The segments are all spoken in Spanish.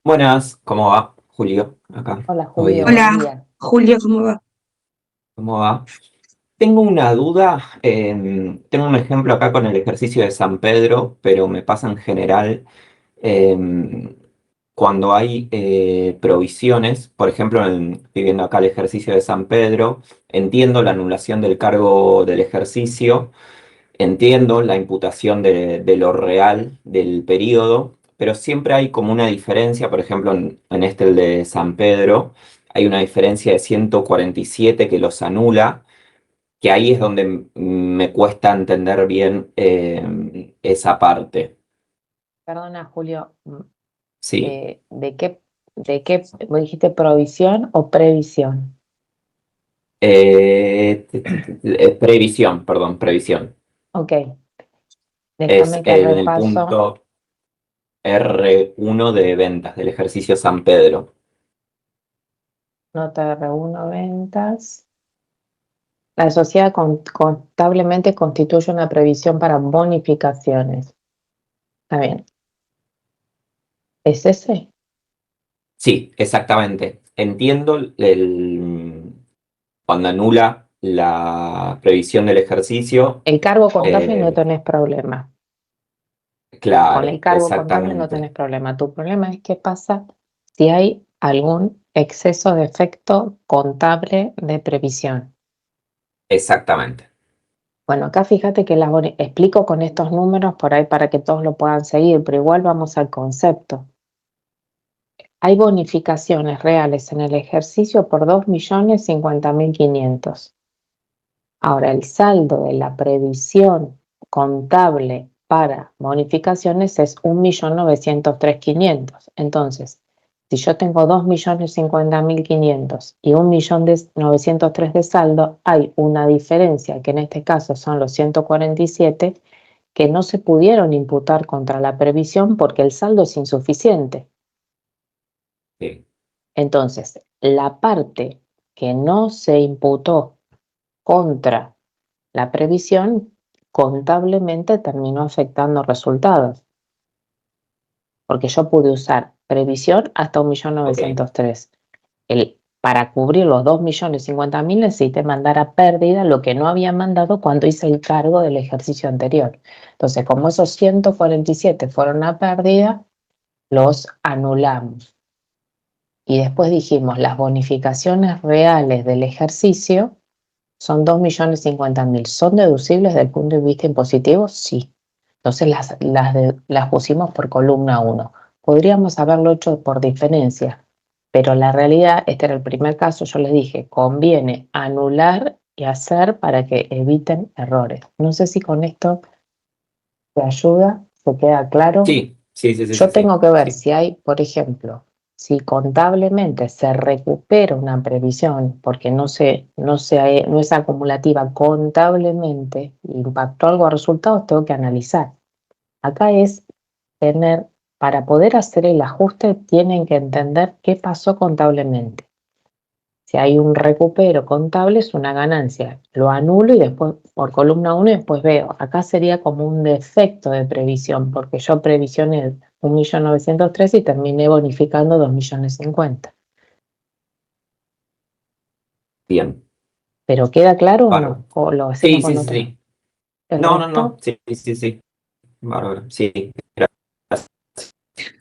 Buenas, ¿cómo va? Julio, acá. Hola ¿Todo Julio, bien? buen Hola, día. Julio, ¿cómo va? ¿Cómo va? Tengo una duda. Tengo un ejemplo acá con el ejercicio de San Pedro, pero me pasa en general cuando hay provisiones. Por ejemplo, estoy viendo acá el ejercicio de San Pedro, entiendo la anulación del cargo del ejercicio. Entiendo la imputación de lo real del periodo, pero siempre hay como una diferencia, por ejemplo, en este, el de San Pedro, hay una diferencia de 147 que los anula, que ahí es donde me cuesta entender bien esa parte. Perdona Julio, Sí. ¿vos dijiste provisión o previsión? Previsión, perdón, previsión. Ok, Es déjame que en el repaso. punto R1 de ventas del ejercicio San Pedro. Nota R1 ventas. La sociedad contablemente constituye una previsión para bonificaciones. Está bien. ¿Es ese? Sí, exactamente. Entiendo cuando anula la previsión del ejercicio. El cargo contable no eh, tenés problema. Con el claro, cargo contable no tenés exactamente, problema. Tu problema es qué pasa si hay algún exceso de efecto contable de previsión. exactamente. Bueno, acá fíjate que explico con estos números por ahí para que todos lo puedan seguir, pero igual vamos al concepto. Hay bonificaciones reales en el ejercicio por 2.050.500. Ahora, el saldo de la previsión contable para bonificaciones es 1.903.500. Entonces, si yo tengo 2.050.500 y 1.903.000 de saldo, hay una diferencia que en este caso son los 147 que no se pudieron imputar contra la previsión porque el saldo es insuficiente. Sí, Entonces, la parte que no se imputó contra la previsión contablemente terminó afectando resultados, porque yo pude usar previsión hasta ok, 1.903.000. Para cubrir los 2.050.000 necesité mandar a pérdida lo que no había mandado cuando hice el cargo del ejercicio anterior. Entonces, como esos 147 fueron a pérdida, los anulamos. Y después dijimos, las bonificaciones reales del ejercicio son 2.050.000. ¿Son deducibles desde el punto de vista impositivo? Sí. Entonces las pusimos por columna uno. Podríamos haberlo hecho por diferencia, pero la realidad, este era el primer caso, yo les dije, conviene anular y hacer para que eviten errores. No sé si con esto te ayuda, se queda claro. sí, sí, sí, sí, sí, Yo sí, tengo que ver sí. si hay, por ejemplo, si contablemente se recupera una previsión porque no es acumulativa contablemente, impactó algo a resultados, tengo que analizar. Acá es tener, para poder hacer el ajuste, tienen que entender qué pasó contablemente. Si hay un recupero contable, es una ganancia. Lo anulo y después por columna uno y después veo. Acá sería como un defecto de previsión, porque yo previsioné 1.903.000 y terminé bonificando 2.050.000. Bien, ¿Pero queda claro o no? bárbaro. ¿O lo hacemos Sí, con sí, sí, otra? sí. ¿El No, no, no, resto? sí, sí, sí, bárbaro, sí, gracias.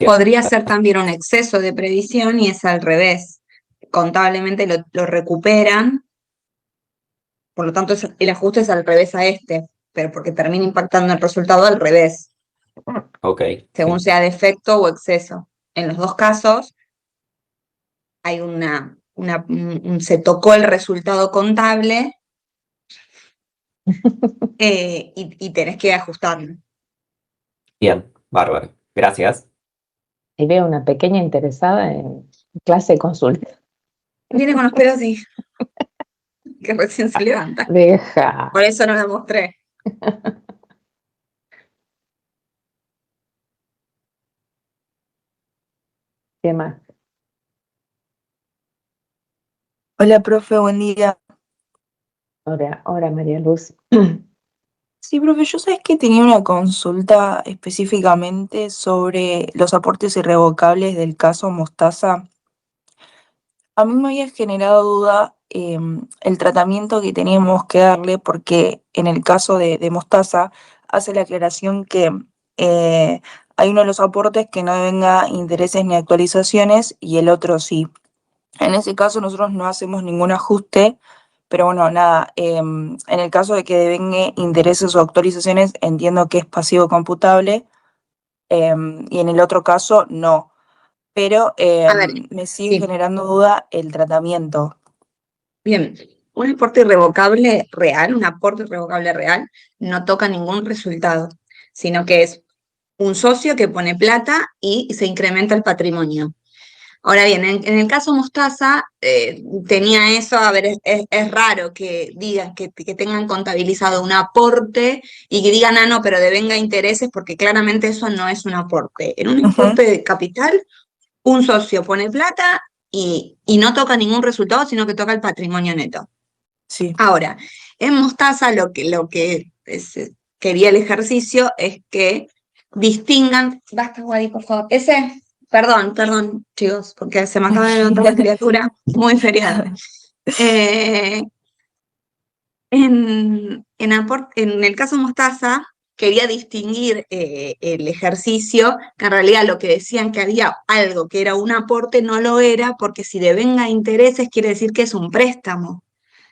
Podría ser también un exceso de previsión y es al revés. Contablemente lo recuperan, por lo tanto el ajuste es al revés a este, pero porque termina impactando el resultado al revés, Ok, según sí, sea defecto o exceso. En los dos casos hay se tocó el resultado contable y tenés que ajustarlo. bien, bárbaro. Gracias. Y veo una pequeña interesada en clase de consulta. Viene con los pelos así, que recién se levanta. Deja. Por eso no la mostré. ¿Qué más? Hola, profe, buen día. Ahora, María Luz. Sí, profe, yo sabes que tenía una consulta específicamente sobre los aportes irrevocables del caso Mostaza. A mí me había generado duda el tratamiento que teníamos que darle, porque en el caso de Mostaza hace la aclaración que eh, hay uno de los aportes que no devenga intereses ni actualizaciones y el otro sí. En ese caso nosotros no hacemos ningún ajuste, pero bueno, nada, en el caso de que devengue intereses o actualizaciones, entiendo que es pasivo computable, y en el otro caso no. Pero A ver, me sigue sí, generando duda el tratamiento. bien. Un aporte irrevocable real, un aporte irrevocable real, no toca ningún resultado, sino que es un socio que pone plata y se incrementa el patrimonio. Ahora bien, en el caso Mostaza, tenía eso, a ver, es raro que digan, que tengan contabilizado un aporte y que digan, ah, no, pero devenga intereses, porque claramente eso no es un aporte. En un Ujú, aporte de capital, un socio pone plata y no toca ningún resultado, sino que toca el patrimonio neto. sí. Ahora, en Mostaza quería el ejercicio es que distingan, basta, Guadi, por favor, perdón, chicos, porque se me acaba de levantar la criatura, muy feriado. Eh, en el caso Mostaza, quería distinguir el ejercicio, que en realidad lo que decían que había algo que era un aporte no lo era, porque si devenga intereses quiere decir que es un préstamo.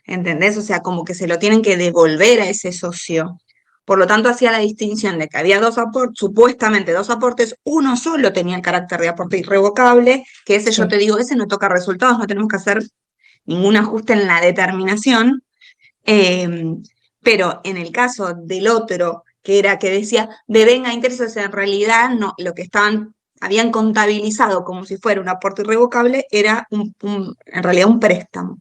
¿Entendés? O sea, como que se lo tienen que devolver a ese socio. Por lo tanto, hacía la distinción de que había dos aportes, supuestamente dos aportes, uno solo tenía el carácter de aporte irrevocable, que ese yo Sí, te digo, ese no toca resultados, no tenemos que hacer ningún ajuste en la determinación. eh, pero en el caso del otro, que era que decía, devenga intereses, en realidad no, lo que habían contabilizado como si fuera un aporte irrevocable era en realidad un préstamo.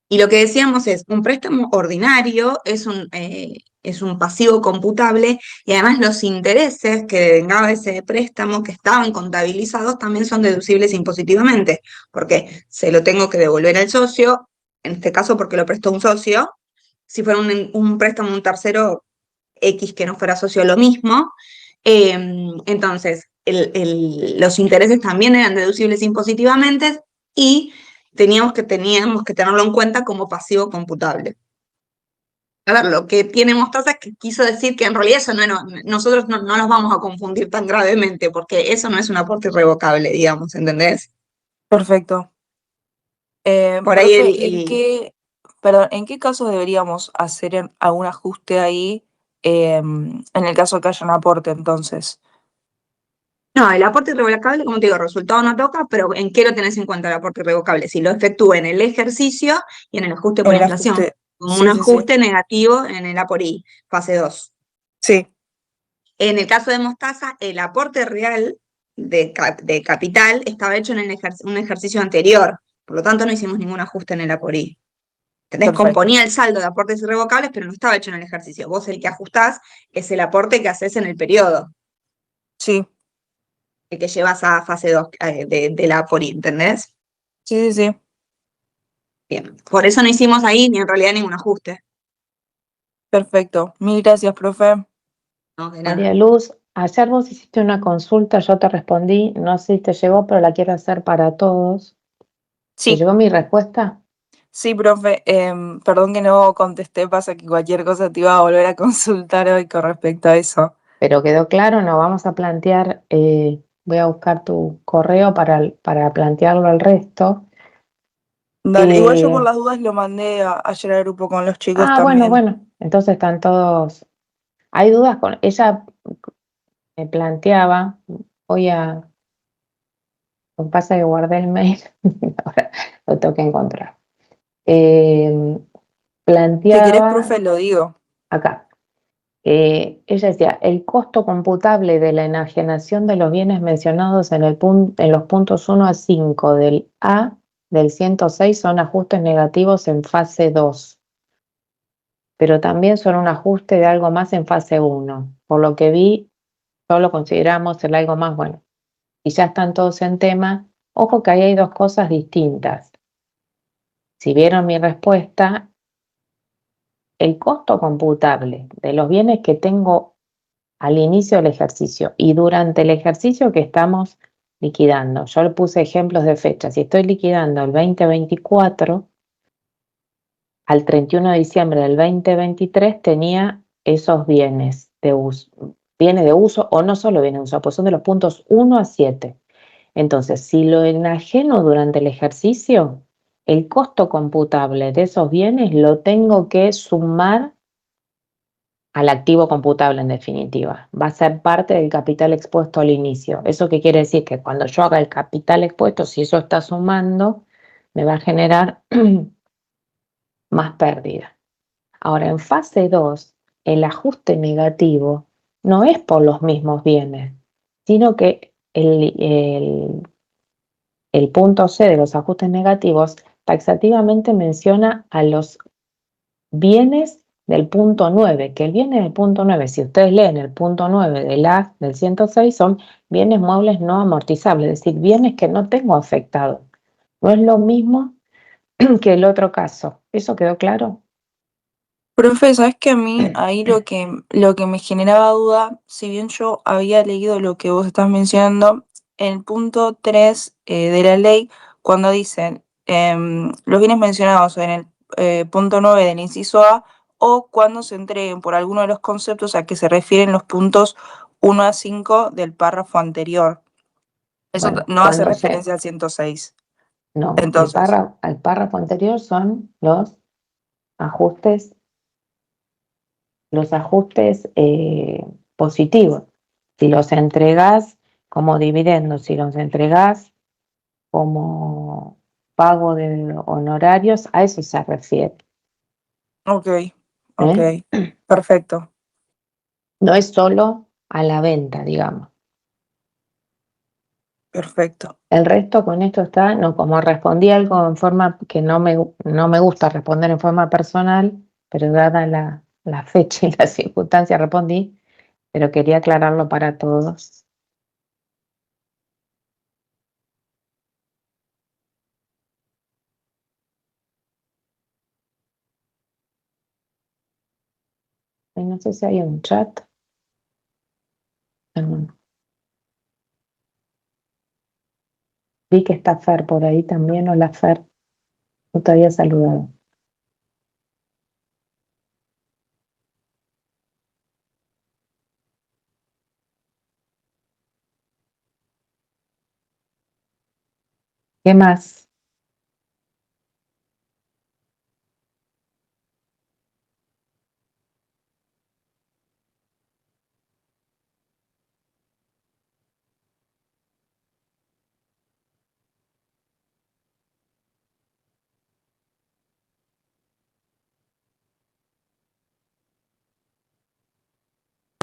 Y lo que decíamos es, un préstamo ordinario es un pasivo computable y además los intereses que devengaba ese préstamo que estaban contabilizados también son deducibles impositivamente, porque se lo tengo que devolver al socio, en este caso porque lo prestó un socio, si fuera un préstamo de un tercero X que no fuera socio lo mismo. Entonces, los intereses también eran deducibles impositivamente y teníamos que tenerlo en cuenta como pasivo computable. A ver, lo que tiene Mostaza es que quiso decir que en realidad eso nosotros no nos vamos a confundir tan gravemente, porque eso no es un aporte irrevocable, digamos, ¿entendés? perfecto. Por ahí Profe, ¿y perdón, en qué caso deberíamos hacer algún ajuste ahí, en el caso que haya un aporte, entonces? no, el aporte irrevocable, como te digo, resultado no toca, pero ¿en qué lo tenés en cuenta el aporte irrevocable? Si lo efectúa en el ejercicio y en el ajuste En por el inflación, ajuste. como un Sí, sí, sí. ajuste negativo en el APORI, fase 2. Sí, En el caso de Mostaza, el aporte real de capital estaba hecho en un ejercicio anterior, por lo tanto no hicimos ningún ajuste en el APORI. ¿Entendés? perfecto. Componía el saldo de aportes irrevocables, pero no estaba hecho en el ejercicio. Vos el que ajustás es el aporte que haces en el periodo, Sí, el que llevas a fase 2 de la APORI, ¿entendés? sí, sí, sí. Bien, por eso no hicimos ahí ni en realidad ningún ajuste. Perfecto. Mil gracias, profe. No, de María nada. Luz, ayer vos hiciste una consulta, yo te respondí, no sé si te llegó, pero la quiero hacer para todos. ¿Te Sí, llegó mi respuesta? sí, profe. Perdón que no contesté, pasa que cualquier cosa te iba a volver a consultar hoy con respecto a eso. Pero quedó claro, no vamos a plantear, voy a buscar tu correo para plantearlo al resto. Dale, igual yo por Eh, las dudas lo mandé ayer al grupo con los chicos también. bueno, entonces están todos, hay dudas con, ella me planteaba, voy a, lo que pasa es que guardé el mail, ahora lo tengo que encontrar. Eh, Si querés, planteaba profe, lo digo. acá. Ella decía, el costo computable de la enajenación de los bienes mencionados en los puntos 1 a 5 del A del 106 son ajustes negativos en fase 2, pero también son un ajuste de algo más en fase 1. Por lo que vi, solo consideramos el algo más bueno. Y ya están todos en tema. Ojo que ahí hay dos cosas distintas. Si vieron mi respuesta, el costo computable de los bienes que tengo al inicio del ejercicio y durante el ejercicio que estamos liquidando. Yo le puse ejemplos de fechas. Si estoy liquidando el 2024, al 31 de diciembre del 2023 tenía esos bienes de uso o no solo bienes de uso, pues son de los puntos 1 a 7. Entonces, si lo enajeno durante el ejercicio, el costo computable de esos bienes lo tengo que sumar al activo computable en definitiva. Va a ser parte del capital expuesto al inicio. ¿Eso qué quiere decir? Que cuando yo haga el capital expuesto, si eso está sumando, me va a generar más pérdida. Ahora, en fase 2, el ajuste negativo no es por los mismos bienes, sino que el punto C de los ajustes negativos taxativamente menciona a los bienes del punto 9, que el bienes del punto 9, si ustedes leen el punto 9 del 106, son bienes muebles no amortizables, es decir, bienes que no tengo afectado. No es lo mismo que el otro caso. ¿Eso quedó claro? Profe, sabes que a mí ahí lo que me generaba duda, si bien yo había leído lo que vos estás mencionando, en el punto 3 de la ley, cuando dicen los bienes mencionados en el punto 9 del inciso A, o cuando se entreguen por alguno de los conceptos a que se refieren los puntos 1 a 5 del párrafo anterior. Eso Bueno, no hace referencia al 106. No, Entonces, el párrafo anterior son ajustes, los ajustes positivos. Si los entregás como dividendos, si los entregás como pago de honorarios, a eso se refiere. ok, perfecto. No es solo a la venta, digamos. Perfecto. El resto con esto está, no, como respondí algo en forma que no me gusta responder en forma personal, pero dada la fecha y la circunstancia respondí, pero quería aclararlo para todos. Ay, no sé si hay un chat. Vi que está Fer por ahí también. Hola Fer, no te había saludado. ¿Qué más?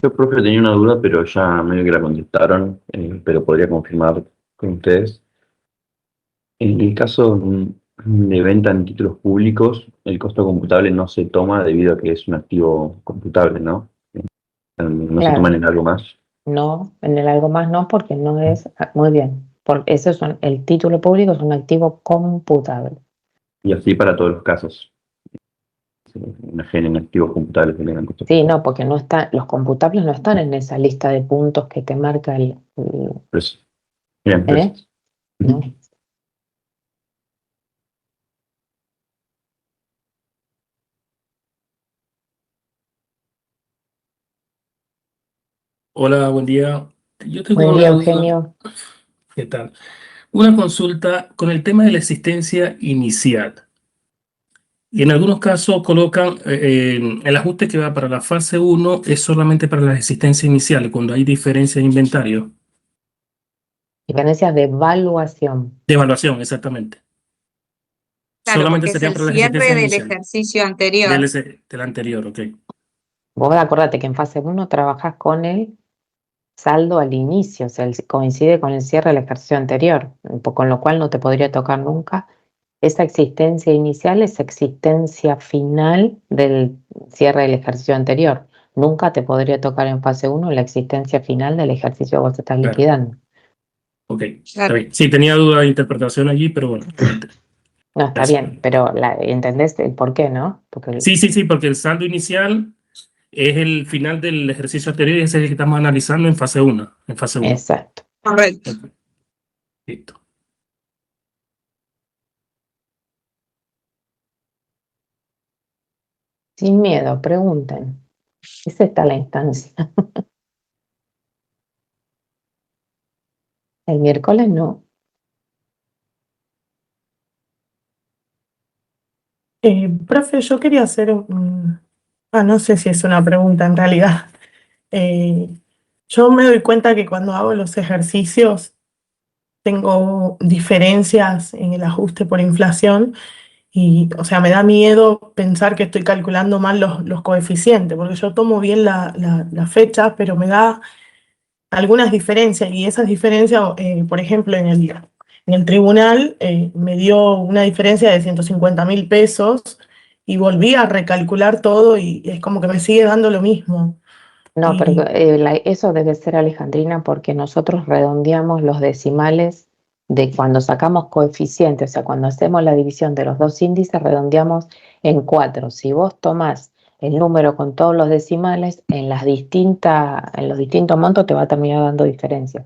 Yo, profe, tenía una duda, pero ya medio que la contestaron, pero podría confirmar con ustedes. En el caso de venta en títulos públicos, el costo computable no se toma debido a que es un activo computable, ¿no? No se Claro. toman en algo más. No, en el algo más no, porque no es, muy bien, eso es el título público es un activo computable. Y así para todos los casos. En activos computables que tengan costo. Sí, no, porque no está, los computables no están en esa lista de puntos que te marca Precio. Bien, precios. ¿no? Hola, buen día. Yo tengo Buen una día, duda. Eugenio. ¿Qué tal? Una consulta con el tema de la existencia inicial. Y en algunos casos colocan el ajuste que va para la fase 1 es solamente para las existencias iniciales, cuando hay diferencia de inventario. Diferencias de evaluación. De evaluación, exactamente. Claro, Solamente porque es serían el para las cierre existencias del iniciales. ejercicio anterior. Del anterior, ok. Vos acordate que en fase 1 trabajás con el saldo al inicio, o sea, coincide con el cierre del ejercicio anterior, con lo cual no te podría tocar nunca. Esa existencia inicial es existencia final del cierre del ejercicio anterior. Nunca te podría tocar en fase 1 la existencia final del ejercicio que vos estás Claro. liquidando. Ok, está Claro. bien. Sí, tenía duda de interpretación allí, pero bueno. No, está Eso. bien, pero ¿entendés el por qué, no? Porque Sí, porque el saldo inicial es el final del ejercicio anterior y ese es el que estamos analizando en fase 1. En fase 1. exacto. Correcto. Listo. Sin miedo, pregunten. Esa está la instancia. El miércoles no. Profe, yo quería hacer no sé si es una pregunta en realidad. Eh, yo me doy cuenta que cuando hago los ejercicios tengo diferencias en el ajuste por inflación y, o sea, me da miedo pensar que estoy calculando mal los coeficientes, porque yo tomo bien las fechas, pero me da algunas diferencias y esas diferencias, por ejemplo, en el tribunal me dio una diferencia de 150.000 pesos y volví a recalcular todo y es como que me sigue dando lo mismo. No, pero Y eso debe ser, Alejandrina, porque nosotros redondeamos los decimales de cuando sacamos coeficientes, o sea, cuando hacemos la división de los dos índices, redondeamos en 4. Si vos tomás el número con todos los decimales, en los distintos montos te va a terminar dando diferencia.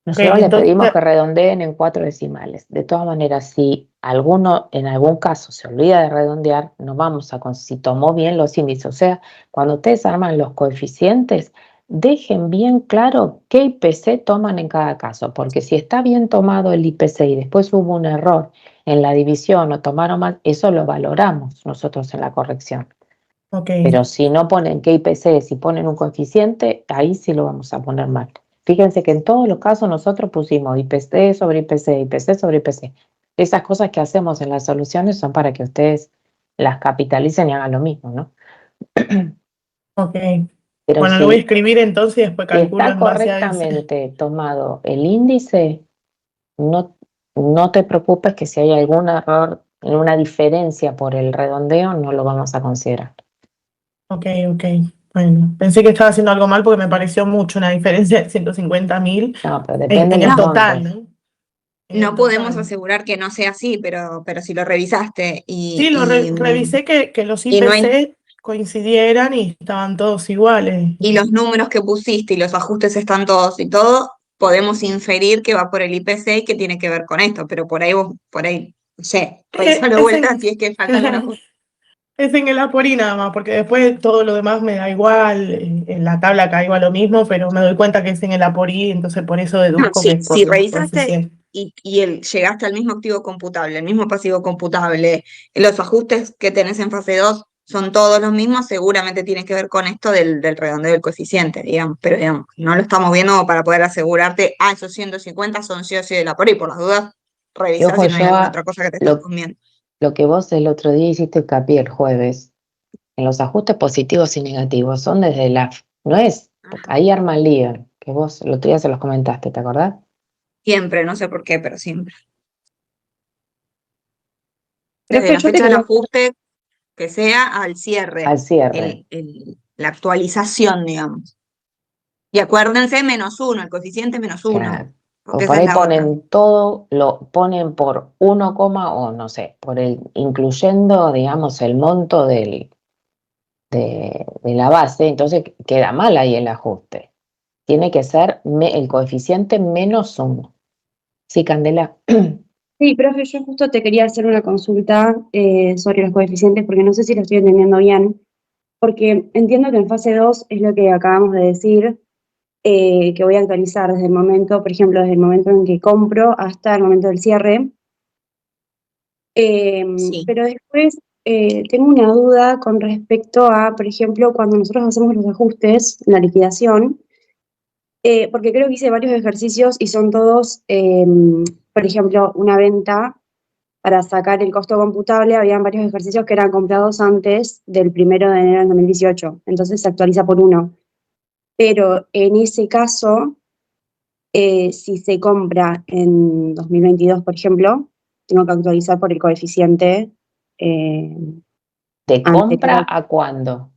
Nosotros les entonces, pedimos que redondeen en 4 decimales. De todas maneras, si alguno en algún caso se olvida de redondear, no vamos si tomó bien los índices. O sea, cuando ustedes arman los coeficientes, dejen bien claro qué IPC toman en cada caso, porque si está bien tomado el IPC y después hubo un error en la división o tomaron mal, eso lo valoramos nosotros en la corrección. ok. Pero si no ponen qué IPC, si ponen un coeficiente, ahí sí lo vamos a poner mal. Fíjense que en todos los casos nosotros pusimos IPC sobre IPC, IPC sobre IPC. Esas cosas que hacemos en las soluciones son para que ustedes las capitalicen y hagan lo mismo, ¿no? Ok. Pero Bueno, lo voy a si escribir entonces y después calculo está en base a ese. correctamente tomado el índice, no, no te preocupes que si hay algún error, una diferencia por el redondeo, no lo vamos a considerar. Ok. Bueno, pensé que estaba haciendo algo mal porque me pareció mucho una diferencia de 150.000 No, pero depende en de el los total, montos. ¿no? En el No podemos total. asegurar que no sea así, pero si lo revisaste Sí, revisé que los y no hay, IPC coincidieran y estaban todos iguales. y los números que pusiste y los ajustes están todos y todo, podemos inferir que va por el IPC y que tiene que ver con esto, pero por ahí, no sé, revisalo de Es vuelta en, si es que falta algún ajuste. es en el Apori nada más, porque después todo lo demás me da igual, en la tabla caigo a lo mismo, pero me doy cuenta que es en el Apori, entonces por eso No, deduzco que es por si los revisaste coeficientes. llegaste al mismo activo computable, el mismo pasivo computable, los ajustes que tenés en fase 2 son todos los mismos, seguramente tiene que ver con esto del redondeo del coeficiente, digamos, pero digamos, no lo estamos viendo para poder asegurarte, esos 150 son sí o sí de la por y por las dudas, Y revisar ojo, si no hay yo alguna otra cosa que te esté lo, conviendo. lo que vos el otro día hiciste hincapié el jueves, en los ajustes positivos y negativos, son desde la, no es, Ajá. ahí arma el lío, que vos el otro día se los comentaste, ¿te acordás? Siempre, no sé por qué, pero siempre. Desde Profe, la yo te fecha del quería hacer, ajuste que sea al cierre, Al cierre. la actualización, digamos. Y acuérdense, -1, el coeficiente -1, Claro. O porque por esa es ahí la otra. ponen todo, lo ponen por 1, o no sé, incluyendo, digamos, el monto de la base, entonces queda mal ahí el ajuste. Tiene que ser el coeficiente -1. Sí, Candela. sí, profe, yo justo te quería hacer una consulta sobre los coeficientes porque no sé si lo estoy entendiendo bien, porque entiendo que en fase 2 es lo que acabamos de decir, que voy a actualizar desde el momento, por ejemplo, desde el momento en que compro hasta el momento del cierre. Sí. Pero después tengo una duda con respecto a, por ejemplo, cuando nosotros hacemos los ajustes en la liquidación, porque creo que hice varios ejercicios y son todos, por ejemplo, una venta para sacar el costo computable, habían varios ejercicios que eran comprados antes del 1 de enero del 2018, entonces se actualiza por uno. Pero en ese caso, si se compra en 2022, por ejemplo, tengo que actualizar por el coeficiente eh, ¿De compra anterior. a cuándo?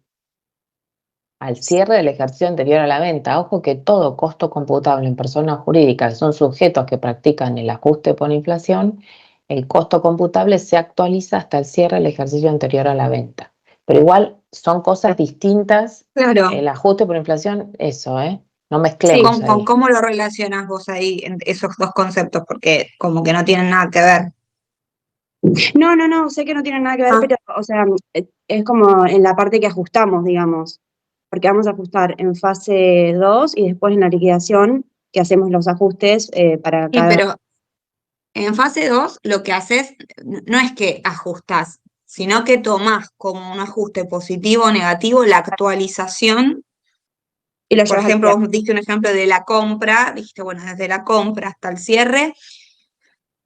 Al cierre del ejercicio anterior a la venta. Ojo que todo costo computable en personas jurídicas, que son sujetos que practican el ajuste por inflación, el costo computable se actualiza hasta el cierre del ejercicio anterior a la venta. Pero igual son cosas distintas. Claro. El ajuste por inflación, eso, no Sí, mezclemos ahí. ¿cómo lo relacionas vos ahí, en esos dos conceptos? Porque como que no tienen nada que ver. No, sé que no tiene nada que ver, Ah. pero, o sea, es como en la parte que ajustamos, digamos, porque vamos a ajustar en fase 2 y después en la liquidación, que hacemos los ajustes para Sí, cada... pero en fase 2 lo que haces no es que ajustás, sino que tomás como un ajuste positivo o negativo la actualización. Y lo Por llevas al ejemplo, cierre. vos diste un ejemplo de la compra, dijiste, bueno, desde la compra hasta el cierre,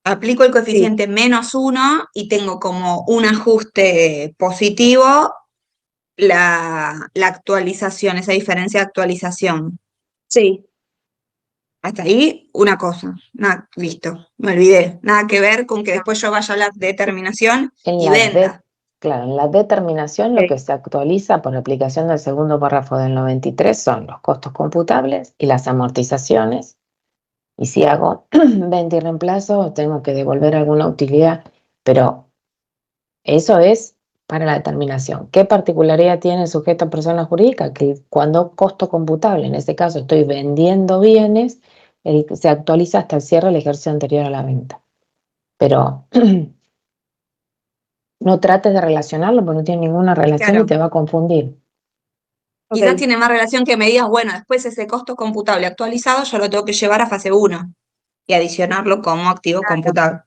aplico el coeficiente -1 y tengo como un ajuste positivo la actualización, esa diferencia de actualización. Sí, Hasta ahí, una cosa. Nada, listo, me olvidé. Nada que ver con que después yo vaya a la determinación En y la venda. claro, en la determinación lo Ok. que se actualiza por aplicación del segundo párrafo del 93 son los costos computables y las amortizaciones. Y si hago venta y reemplazo, tengo que devolver alguna utilidad, pero eso es para la determinación. ¿Qué particularidad tiene el sujeto a persona jurídica? Que cuando costo computable, en este caso estoy vendiendo bienes, se actualiza hasta el cierre del ejercicio anterior a la venta. Pero no trates de relacionarlo porque no tiene ninguna relación Claro. y te va a confundir. Quizás Ok. tiene más relación que me digas, bueno, después ese costo computable actualizado yo lo tengo que llevar a fase 1 y adicionarlo como activo computable.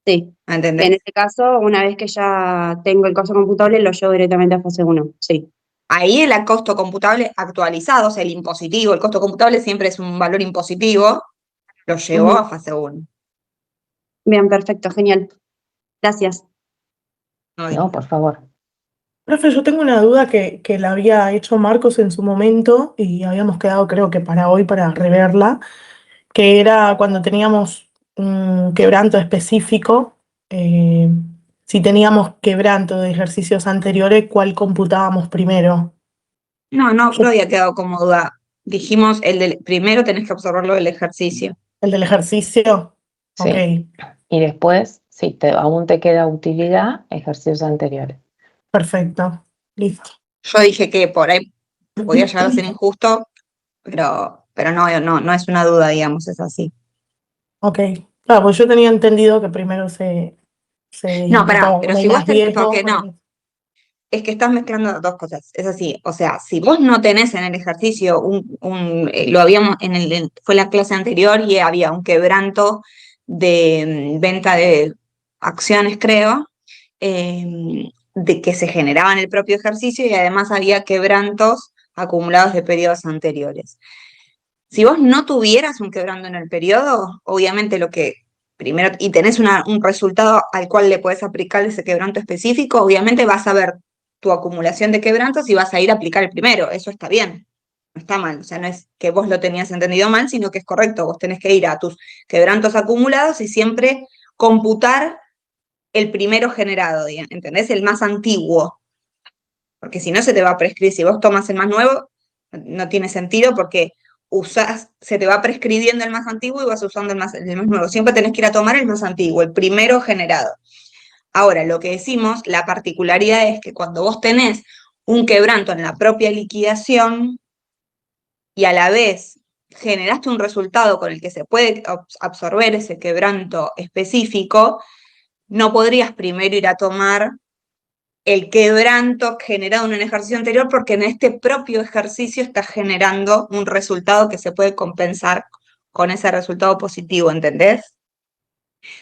Sí. ¿Me En entendés? este caso, una vez que ya tengo el costo computable, lo llevo directamente a fase 1. Sí. Ahí el costo computable actualizado, o sea, el impositivo, el costo computable siempre es un valor impositivo, lo llevo Ujú. a fase 1. Bien, perfecto, genial. Gracias. No, por favor. Profe, yo tengo una duda que la había hecho Marcos en su momento y habíamos quedado, creo que para hoy, para reverla, que era cuando teníamos un quebranto específico, si teníamos quebranto de ejercicios anteriores, ¿cuál computábamos primero? No Yo- había quedado como duda. Dijimos, el del primero tenés que observarlo del ejercicio. ¿El del ejercicio? Ok, Sí. Y después, si aún te queda utilidad, ejercicios anteriores. perfecto, listo. Yo dije que por ahí podía llegar a ser injusto, pero no es una duda, digamos, es así. Ok, claro, pues yo tenía entendido que primero se No, pará, imputaba pero cuando hay si vos más tenés, riesgo. porque no, es que estás mezclando dos cosas, es así, o sea, si vos no tenés en el ejercicio lo habíamos, fue la clase anterior y había un quebranto de venta de acciones, creo, de que se generaba en el propio ejercicio y además había quebrantos acumulados de periodos anteriores. Si vos no tuvieras un quebranto en el periodo, obviamente lo que primero, y tenés un resultado al cual le podés aplicar ese quebranto específico, obviamente vas a ver tu acumulación de quebrantos y vas a ir a aplicar el primero. Eso está bien, no está mal. O sea, no es que vos lo tenías entendido mal, sino que es correcto. Vos tenés que ir a tus quebrantos acumulados y siempre computar el primero generado, ¿entendés? El más antiguo. Porque si no se te va a prescribir. Si vos tomas el más nuevo, no tiene sentido porque se te va prescribiendo el más antiguo y vas usando el más nuevo. Siempre tenés que ir a tomar el más antiguo, el primero generado. Ahora, lo que decimos, la particularidad es que cuando vos tenés un quebranto en la propia liquidación y a la vez generaste un resultado con el que se puede absorber ese quebranto específico, no podrías primero ir a tomar el quebranto generado en un ejercicio anterior, porque en este propio ejercicio está generando un resultado que se puede compensar con ese resultado positivo, ¿entendés?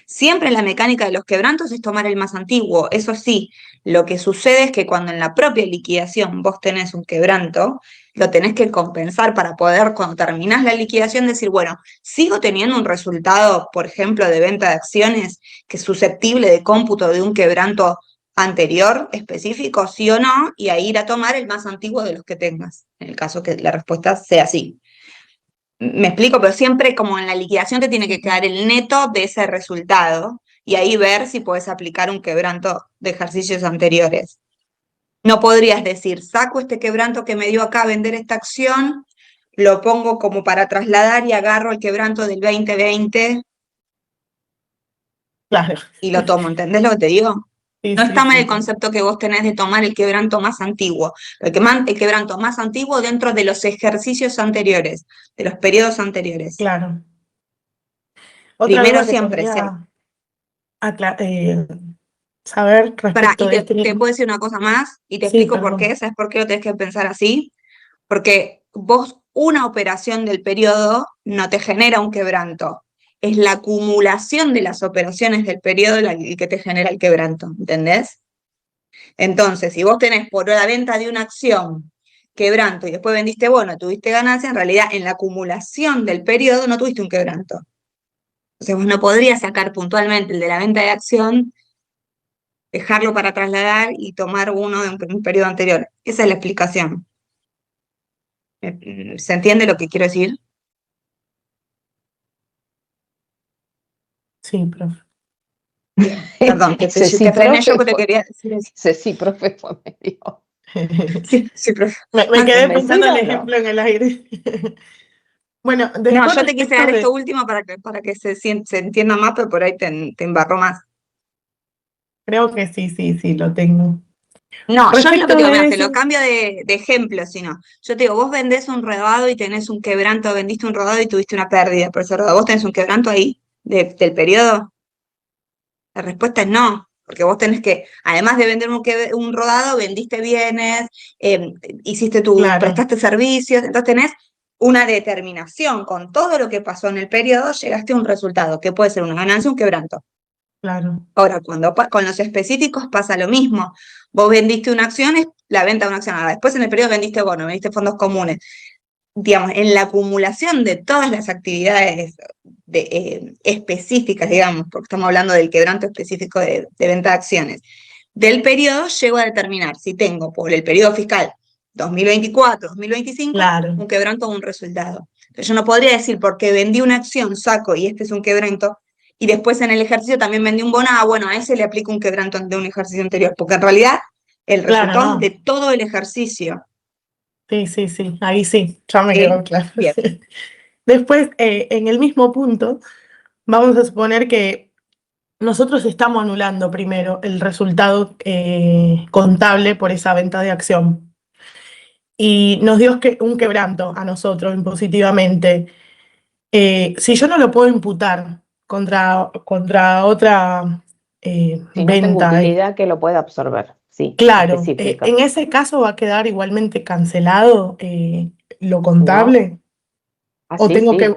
Siempre la mecánica de los quebrantos es tomar el más antiguo. Eso sí, lo que sucede es que cuando en la propia liquidación vos tenés un quebranto, lo tenés que compensar para poder, cuando terminás la liquidación, decir, bueno, sigo teniendo un resultado, por ejemplo, de venta de acciones que es susceptible de cómputo de un quebranto anterior específico, sí o no, y ahí ir a tomar el más antiguo de los que tengas, en el caso que la respuesta sea sí. Me explico, pero siempre como en la liquidación te tiene que quedar el neto de ese resultado y ahí ver si puedes aplicar un quebranto de ejercicios anteriores. No podrías decir, saco este quebranto que me dio acá a vender esta acción, lo pongo como para trasladar y agarro el quebranto del 2020 Claro. y lo tomo, ¿entendés lo que te digo? Sí, No sí, está mal sí, el concepto que vos tenés de tomar el quebranto más antiguo, el quebranto más antiguo dentro de los ejercicios anteriores, de los periodos anteriores. claro. Otra Primero duda que siempre, podría saber respecto y de te puedo decir una cosa más, y te Sí, explico por qué, perdón. ¿sabes por qué lo tenés que pensar así? Porque vos, una operación del periodo no te genera un quebranto, es la acumulación de las operaciones del periodo el que te genera el quebranto, ¿entendés? Entonces, si vos tenés por la venta de una acción quebranto y después vendiste bono, tuviste ganancia, en realidad en la acumulación del periodo no tuviste un quebranto. Entonces vos no podrías sacar puntualmente el de la venta de acción, dejarlo para trasladar y tomar uno de un periodo anterior. Esa es la explicación. ¿Se entiende lo que quiero decir? Sí, profe. Perdón, que Ese sí, te frené yo profe, que te quería decir eso. ese sí, profe, fue medio. Sí, sí, profe. Me quedé pensando el ¿Convencido o no? ejemplo en el aire. Bueno, No, después yo te quise respecto dar de... esto último para que se entienda más, pero por ahí te embarró más. Creo que sí, sí, sí, lo tengo. No, yo lo que Respecto te digo, mira, de te lo eso, cambio de ejemplo, si no. Yo te digo, vos vendés un rodado y tenés un quebranto, vendiste un rodado y tuviste una pérdida por ese rodado. ¿Vos tenés un quebranto ahí del periodo? La respuesta es no, porque vos tenés que, además de vender un rodado, vendiste bienes, claro, prestaste servicios, entonces tenés una determinación con todo lo que pasó en el periodo, llegaste a un resultado, que puede ser una ganancia o un quebranto. claro, Ahora, con los específicos pasa lo mismo. Vos vendiste una acción, es la venta de una acción. Ahora, después en el periodo vendiste bono, vendiste fondos comunes. Digamos, en la acumulación de todas las actividades específicas, digamos, porque estamos hablando del quebranto específico de venta de acciones, del periodo llego a determinar si tengo por el periodo fiscal 2024-2025 claro, un quebranto o un resultado. Entonces, yo no podría decir porque vendí una acción, saco y este es un quebranto, y después en el ejercicio también vendí un bono, bueno, a ese le aplico un quebranto de un ejercicio anterior, porque en realidad el claro, resultado es de no. todo el ejercicio. Sí, sí, sí, ahí sí, ya me ¿Sí? quedó claro. Bien. Sí. Después, en el mismo punto, vamos a suponer que nosotros estamos anulando primero el resultado contable por esa venta de acción y nos dio un quebranto a nosotros impositivamente. Si yo no lo puedo imputar contra otra Si no tengo venta, utilidad que lo pueda absorber, sí, claro, específica. en ese caso va a quedar igualmente cancelado lo ¿No? contable o Así tengo que... sí.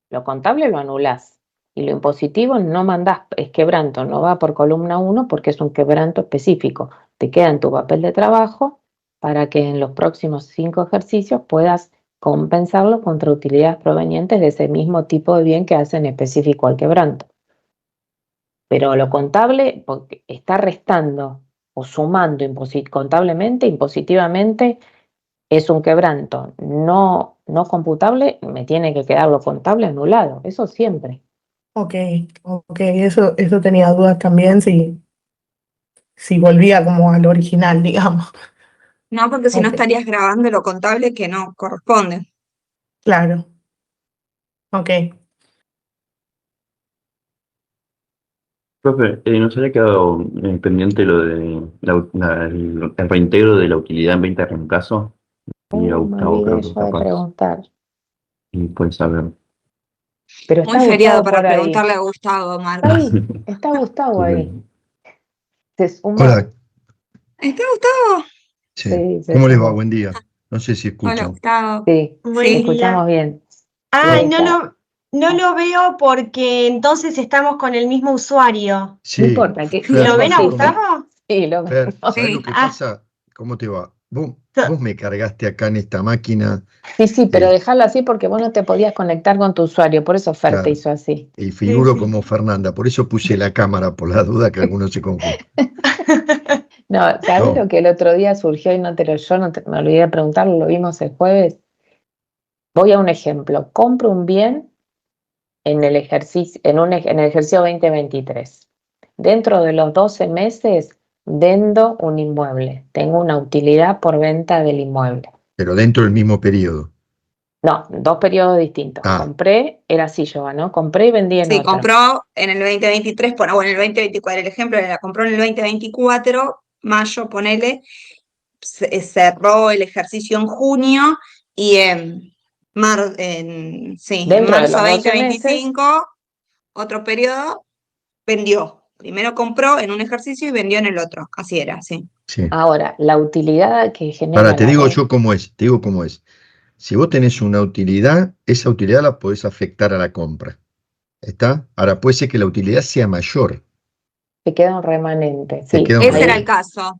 Lo contable lo anulás y lo impositivo no mandás, es quebranto, no va por columna 1 porque es un quebranto específico. Te queda en tu papel de trabajo para que en los próximos 5 ejercicios puedas compensarlo contra utilidades provenientes de ese mismo tipo de bien que hacen específico al quebranto. Pero lo contable porque está restando o sumando contablemente, impositivamente, es un quebranto no computable, me tiene que quedar lo contable anulado, eso siempre. Ok, ok, eso tenía dudas también si volvía como al original, digamos. No, porque si no Ok, estarías grabando lo contable que no corresponde. claro, ok. Profe, nos había quedado pendiente lo de el reintegro de la utilidad en venta de reemplazo. Y a Me Gustavo olvidé creo que yo de capaz. preguntar. Y puedes saber. Pero Muy está feriado Gustavo para por ahí. preguntarle a Gustavo, Está Marcos. ahí, está Gustavo ahí. Sí. Se sumó. Hola, ¿Está Gustavo? sí. Sí, se ¿Cómo les va? sumó. Buen día. No sé si Hola, escuchan. Gustavo. Sí, Buen Sí. escuchamos día. bien. Ay, no Está. no lo veo porque entonces estamos con el mismo usuario. No Sí, importa, que Fer, ¿Lo ven a sí, Gustavo? sí, lo vemos. Fer, ¿sabés lo Sí. que Ah, pasa? ¿Cómo te va? Vos, to- vos me cargaste acá en esta máquina, Sí, sí, pero eh, dejarlo así porque vos no te podías conectar con tu usuario, por eso Fer te claro, hizo así. y sí, figuro sí. como Fernanda, por eso puse la cámara, por la duda que algunos se confundan. No, ¿sabés lo No, que el otro día surgió y me olvidé de preguntarlo, lo vimos el jueves? Voy a un ejemplo. Compro un bien en el ejercicio, en el ejercicio 2023. Dentro de los 12 meses vendo un inmueble. Tengo una utilidad por venta del inmueble. pero dentro del mismo periodo. No, dos periodos distintos. Ah. Compré, era así, Joa, ¿no? Compré y vendí en Sí, otro. compró en el 2023, bueno, en el 2024, el ejemplo la compró en el 2024, mayo, ponele, cerró el ejercicio en junio y en Dentro de marzo los 12 meses, 2025, otro periodo, vendió. Primero compró en un ejercicio y vendió en el otro. Así era, sí. Sí. ahora, la utilidad que genera Ahora, te la digo red, yo cómo es, te digo cómo es. Si vos tenés una utilidad, esa utilidad la podés afectar a la compra. ¿Está? Ahora, puede ser que la utilidad sea mayor. te queda un remanente. Te Sí, queda un Ese era el remanente. caso.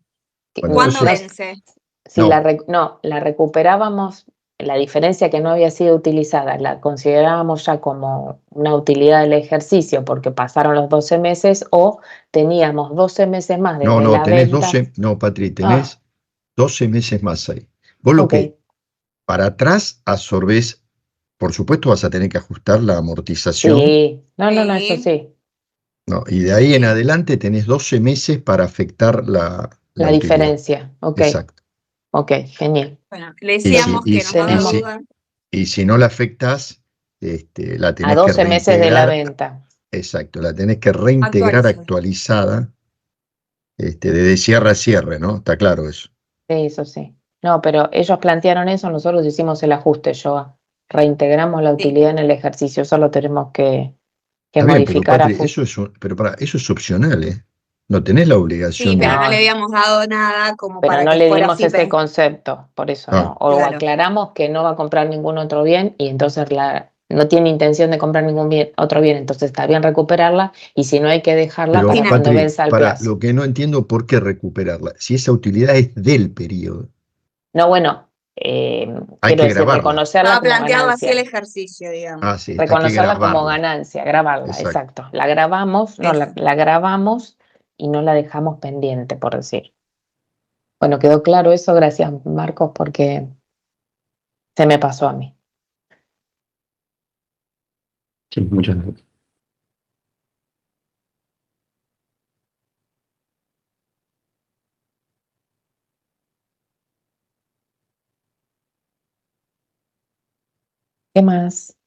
Bueno, ¿Cuándo entonces, vence? si no. la recuperábamos, la diferencia que no había sido utilizada, la considerábamos ya como una utilidad del ejercicio porque pasaron los 12 meses o teníamos 12 meses más No, desde no, la tenés venta. 12, no, Patri, Ah, tenés 12 meses más ahí. Vos lo ok. que para atrás absorbés, por supuesto vas a tener que ajustar la amortización, Sí, no, eso Sí. sí. ¿no? Y de ahí en Sí. adelante tenés 12 meses para afectar la La utilidad. diferencia. Ok, Exacto. ok, genial. Bueno, le Y si, decíamos y, que si- nos y daba Tenemos si- duda. y si no la afectás, la a tenés que 12 meses de la reintegrar. venta. Exacto, la tenés que reintegrar Actualizar. actualizada, desde cierre a cierre, ¿no? Está claro eso. Sí, eso sí. No, pero ellos plantearon eso, nosotros hicimos el ajuste, Joa. Reintegramos la Sí. utilidad en el ejercicio, solo tenemos que Está bien, pero modificar a Patri, eso es opcional, ¿eh? No tenés la Sí, obligación pero de. no le No, habíamos dado nada como pero para no que le fuera dimos así. ese concepto, por eso, Ah, ¿no? O Claro. aclaramos que no va a comprar ningún otro bien y entonces no tiene intención de comprar ningún otro bien, entonces está bien recuperarla y si no hay que dejarla pero para Sin- cuando Patri, venza el para plazo. lo que no entiendo, ¿por qué recuperarla? Si esa utilidad es del periodo, No, bueno, hay quiero que decir, grabarla. reconocerla Estaba como planteado así el ganancia. ejercicio, digamos. Ah, sí, hay que Reconocerla como grabarla. ganancia, grabarla, Exacto. exacto. La grabamos, no, Eso. la grabamos y no la dejamos pendiente, por decir. Bueno, quedó claro eso, gracias Marcos, porque se me pasó a mí. Sí, muchas gracias. ¿Qué más?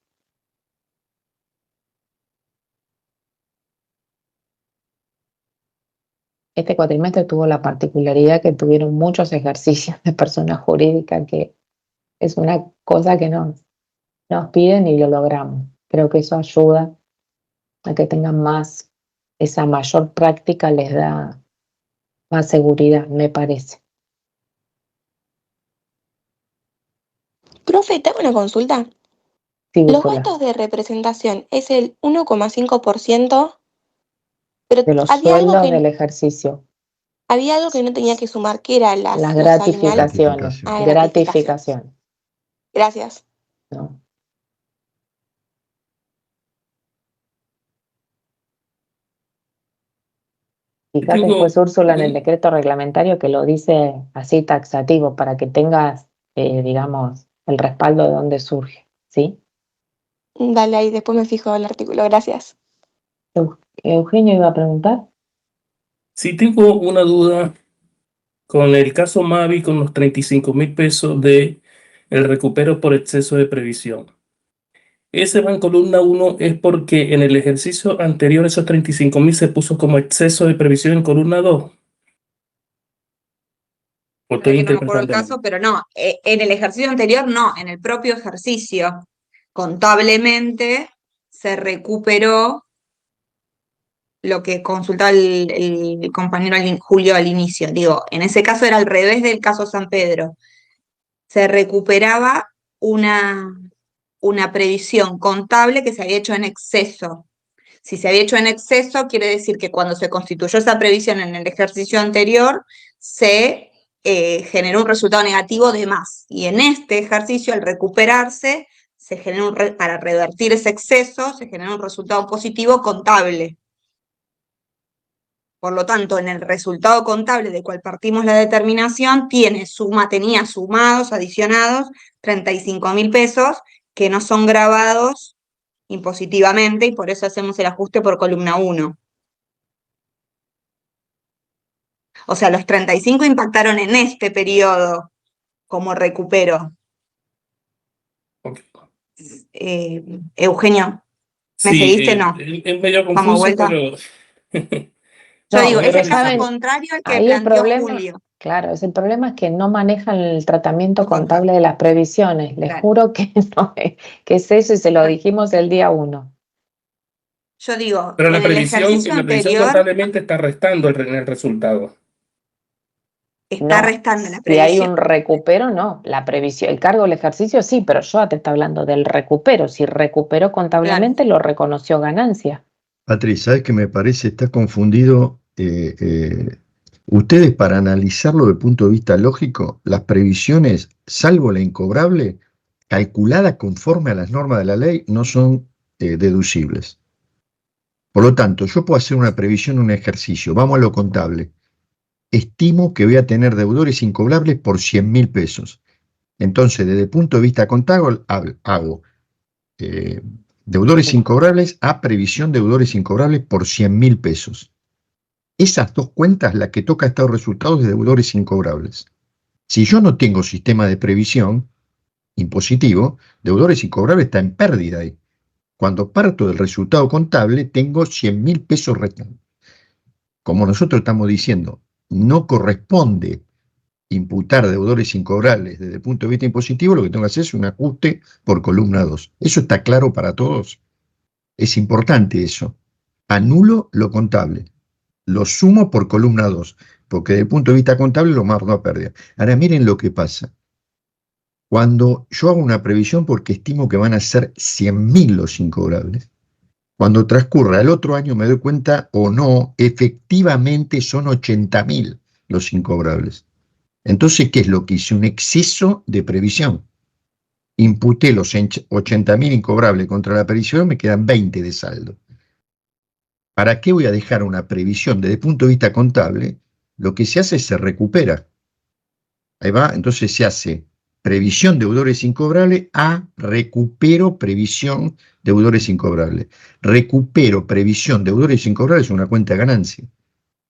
Este cuatrimestre tuvo la particularidad que tuvieron muchos ejercicios de persona jurídica, que es una cosa que nos piden y lo logramos. Creo que eso ayuda a que tengan más, esa mayor práctica les da más seguridad, me parece. Profe, te hago una consulta. Sí, Los Úrsula, gastos de representación es el 1,5%, pero de los sueldos del ejercicio, había algo que no tenía que sumar, que era las los aguinaldos. gratificaciones, Ah, gratificación, Gracias. ¿no? Fíjate después, Úrsula, en el decreto reglamentario que lo dice así taxativo para que tengas, digamos, el respaldo de dónde surge, ¿sí? Dale ahí, después me fijo el artículo, gracias. Eugenio iba a preguntar. Si tengo una duda con el caso Mavi, con los 35.000 pesos de el recupero por exceso de previsión. Ese va en columna 1 es porque en el ejercicio anterior esos 35.000 se puso como exceso de previsión en columna 2. ¿O La estoy verdad que no me acuerdo el interpretando mal? caso, pero no, en el ejercicio anterior no, en el propio ejercicio, contablemente se recuperó lo que consultaba el compañero Julio al inicio. Digo, en ese caso era al revés del caso San Pedro. Se recuperaba una previsión contable que se había hecho en exceso. Si se había hecho en exceso, quiere decir que cuando se constituyó esa previsión en el ejercicio anterior, se generó un resultado negativo de más. Y en este ejercicio, al recuperarse, se generó para revertir ese exceso, se generó un resultado positivo contable. Por lo tanto, en el resultado contable del cual partimos la determinación, tenía sumados, adicionados, 35.000 pesos que no son grabados impositivamente y por eso hacemos el ajuste por columna 1. O sea, los 35 impactaron en este periodo como recupero. Ok. Eugenio, ¿me Sí, seguiste? No. es medio Vamos, confuso, vuelta. pero Yo No, digo, es pero el caso ¿saben? contrario al que Ahí el planteó problema, Julio. claro, el problema es que no manejan el tratamiento Lo contable. contable de las previsiones. Les Claro. juro que no, que es eso y se lo dijimos el día 1. Yo digo, pero en el ejercicio la previsión anterior contablemente está restando en el resultado. está No, restando la si hay previsión. un recupero, no. La previsión, el cargo del ejercicio sí, pero yo te está hablando del recupero. Si recuperó contablemente, lo reconoció ganancia. Patricia, ¿sabes qué me parece? Está confundido. Ustedes, para analizarlo desde el punto de vista lógico, las previsiones, salvo la incobrable, calculada conforme a las normas de la ley, no son deducibles. Por lo tanto, yo puedo hacer una previsión en un ejercicio. Vamos a lo contable. Estimo que voy a tener deudores incobrables por 100.000 pesos. Entonces, desde el punto de vista contable, hago deudores incobrables a previsión de deudores incobrables por 100.000 pesos. Esas dos cuentas, la que toca estos resultados de deudores incobrables. Si yo no tengo sistema de previsión impositivo, deudores incobrables está en pérdida ahí. Cuando parto del resultado contable, tengo 100.000 pesos restantes. Como nosotros estamos diciendo, no corresponde imputar deudores incobrables desde el punto de vista impositivo, lo que tengo que hacer es un ajuste por columna 2. ¿Eso está claro para todos? Es importante eso. Anulo lo contable, lo sumo por columna 2, porque desde el punto de vista contable lo marco a pérdida. Ahora miren lo que pasa. Cuando yo hago una previsión porque estimo que van a ser 100.000 los incobrables, cuando transcurra el otro año me doy cuenta o no, efectivamente son 80.000 los incobrables. Entonces, ¿qué es lo que hice? Un exceso de previsión. Imputé los 80.000 incobrables contra la previsión, me quedan 20 de saldo. ¿Para qué voy a dejar una previsión desde el punto de vista contable? Lo que se hace es se recupera. Ahí va, entonces se hace previsión deudores incobrables a recupero previsión deudores incobrables. Recupero previsión deudores incobrables es una cuenta de ganancia.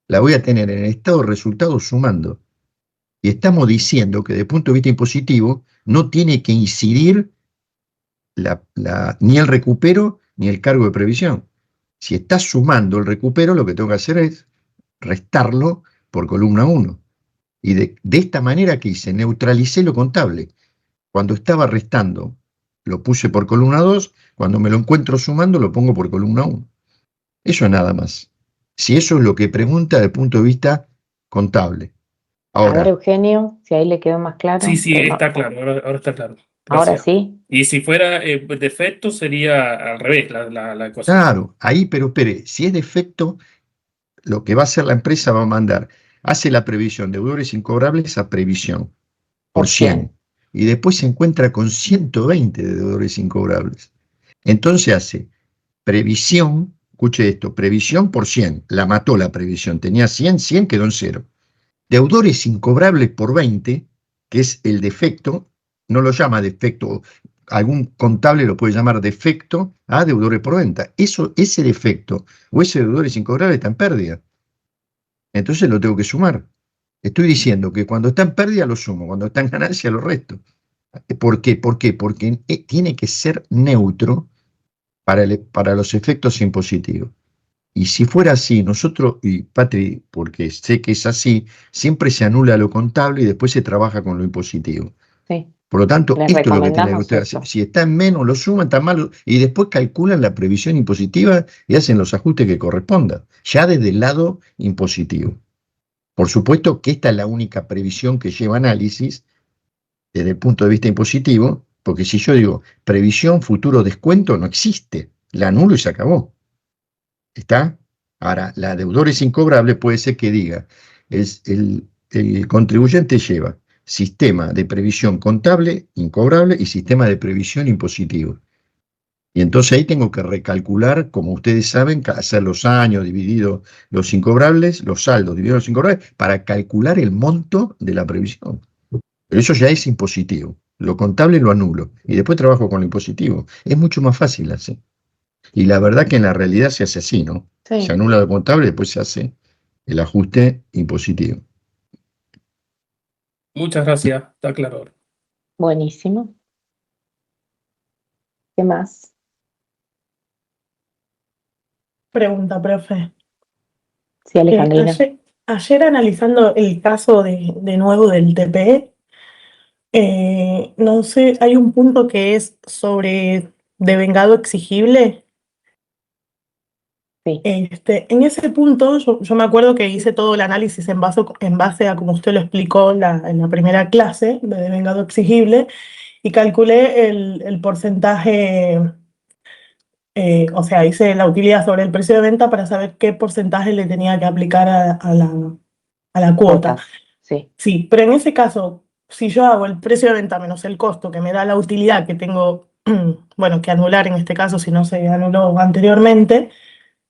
La voy a tener en el estado de resultados sumando. Y estamos diciendo que desde el punto de vista impositivo no tiene que incidir ni el recupero ni el cargo de previsión. Si está sumando el recupero, lo que tengo que hacer es restarlo por columna 1. Y de esta manera que hice, neutralicé lo contable. Cuando estaba restando, lo puse por columna 2, cuando me lo encuentro sumando, lo pongo por columna 1. Eso es nada más. Si eso es lo que pregunta desde el punto de vista contable. A ver, Ahora, Eugenio, si ahí le quedó más claro. Sí, que no- está claro, ahora está claro. Ahora Gracias. sí. Y si fuera defecto, sería al revés la ecuación. claro, ahí, pero espere, si es defecto, lo que va a hacer la empresa va a mandar, hace la previsión de deudores incobrables a previsión por 100. Y después se encuentra con 120 de deudores incobrables. Entonces hace previsión, escuche esto, previsión por 100, la mató la previsión, tenía 100, 100 quedó en 0. Deudores incobrables por 20, que es el defecto, no lo llama defecto, algún contable lo puede llamar defecto a deudores por venta. Ese defecto o ese deudores incobrables está en pérdida. Entonces lo tengo que sumar. Estoy diciendo que cuando está en pérdida lo sumo, cuando está en ganancia lo resto. ¿Por qué? Porque tiene que ser neutro para los efectos impositivos. Y si fuera así, nosotros, y Patri, porque sé que es así, siempre se anula lo contable y después se trabaja con lo impositivo. Sí. Por lo tanto, Les esto es lo que tiene que recomendamos usted eso. hacer. Si está en menos, lo suman, está mal, y después calculan la previsión impositiva y hacen los ajustes que correspondan, ya desde el lado impositivo. Por supuesto que esta es la única previsión que lleva análisis desde el punto de vista impositivo, porque si yo digo previsión, futuro, descuento, no existe. La anulo y se acabó. ¿Está? Ahora, la deudores incobrable puede ser que diga, el contribuyente lleva sistema de previsión contable, incobrable, y sistema de previsión impositivo. Y entonces ahí tengo que recalcular, como ustedes saben, hacer los años dividido los incobrables, los saldos divididos los incobrables, para calcular el monto de la previsión. Pero eso ya es impositivo. Lo contable lo anulo. Y después trabajo con lo impositivo. Es mucho más fácil así. Y la verdad que en la realidad se hace así, ¿no? Sí. Se anula lo contable y después se hace el ajuste impositivo. Muchas gracias, está claro. Buenísimo. ¿Qué más? Pregunta, profe. Sí, Alejandrina. Ayer analizando el caso de nuevo del TPE, no sé, hay un punto que es sobre devengado exigible. Sí. En ese punto yo me acuerdo que hice todo el análisis en base a como usted lo explicó en la primera clase de devengado exigible y calculé el porcentaje, o sea, hice la utilidad sobre el precio de venta para saber qué porcentaje le tenía que aplicar a la cuota. Cuotas. Sí. Sí, pero en ese caso, si yo hago el precio de venta menos el costo que me da la utilidad que tengo, bueno, que anular en este caso si no se anuló anteriormente,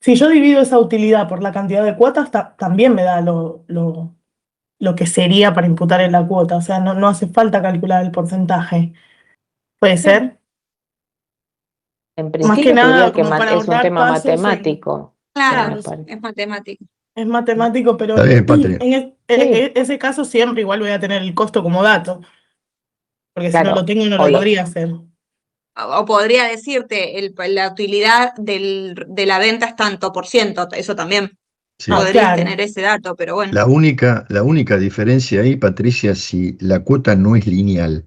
si yo divido esa utilidad por la cantidad de cuotas, también me da lo que sería para imputar en la cuota. O sea, no hace falta calcular el porcentaje. ¿Puede ser? En Más que principio te nada, diría que como para es un ahorrar tema pasos matemático. Claro, me parece. es matemático. es matemático, pero Está bien, Patria. en Sí. ese caso siempre igual voy a tener el costo como dato, porque si no Claro, lo tengo no lo oye. podría hacer. O podría decirte, la utilidad de la venta es tanto por ciento, eso también Sí. podrías Claro. tener ese dato, pero bueno. La única diferencia ahí, Patricia, si la cuota no es lineal.